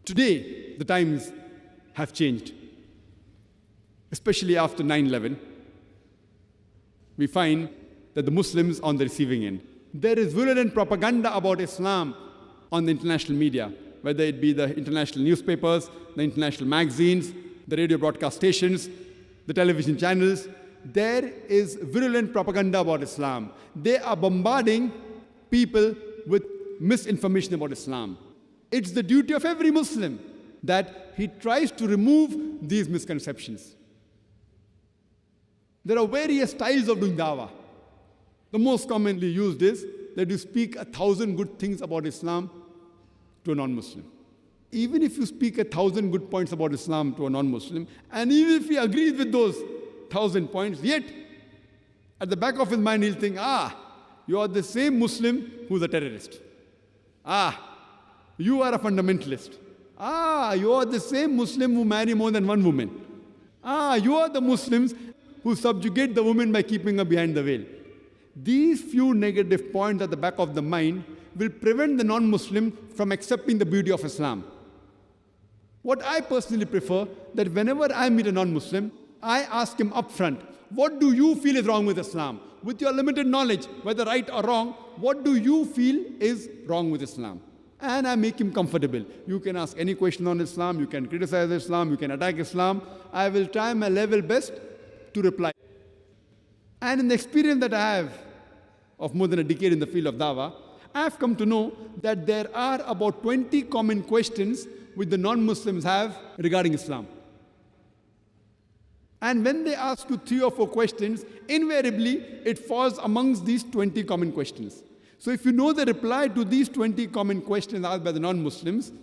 Today, the times have changed, especially after 9/11. We find that the Muslims on the receiving end. There is virulent propaganda about Islam on the international media, whether it be the international newspapers, the international magazines, the radio broadcast stations, the television channels. There is virulent propaganda about Islam. They are bombarding people with misinformation about Islam. It's the duty of every Muslim that he tries to remove these misconceptions. There are various styles of doing dawah. The most commonly used is that you speak 1,000 good things about Islam to a non-Muslim. Even if you speak 1,000 good points about Islam to a non-Muslim, and even if he agrees with those 1,000 points, yet at the back of his mind he'll think, you are the same Muslim who's a terrorist. You are a fundamentalist. You are the same Muslim who marry more than one woman. You are the Muslims who subjugate the woman by keeping her behind the veil. These few negative points at the back of the mind will prevent the non-Muslim from accepting the beauty of Islam. What I personally prefer, that whenever I meet a non-Muslim, I ask him upfront, what do you feel is wrong with Islam? With your limited knowledge, whether right or wrong, what do you feel is wrong with Islam? And I make him comfortable. You can ask any question on Islam, you can criticize Islam, you can attack Islam. I will try my level best to reply. And in the experience that I have of more than a decade in the field of dawah, I have come to know that there are about 20 common questions which the non-Muslims have regarding Islam. And when they ask you 3 or 4 questions, invariably it falls amongst these 20 common questions. So if you know the reply to these 20 common questions asked by the non-Muslims,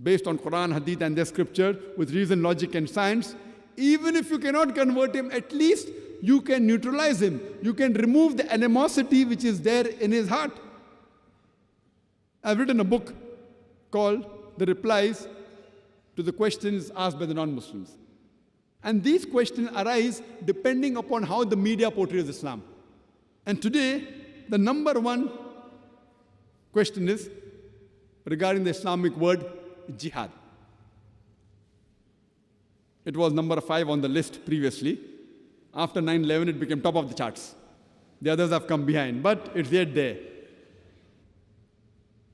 based on Quran, Hadith and their scripture, with reason, logic and science, even if you cannot convert him, at least you can neutralize him. You can remove the animosity which is there in his heart. I've written a book called The Replies to the Questions Asked by the Non-Muslims. And these questions arise depending upon how the media portrays Islam. And today, the number one question is regarding the Islamic word jihad. It was number 5 on the list previously. After 9/11, it became top of the charts. The others have come behind, but it's yet there.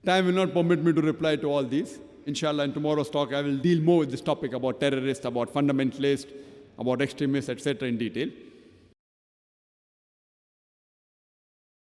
Time will not permit me to reply to all these. Inshallah, in tomorrow's talk, I will deal more with this topic about terrorists, about fundamentalists, about extremists, etc. in detail.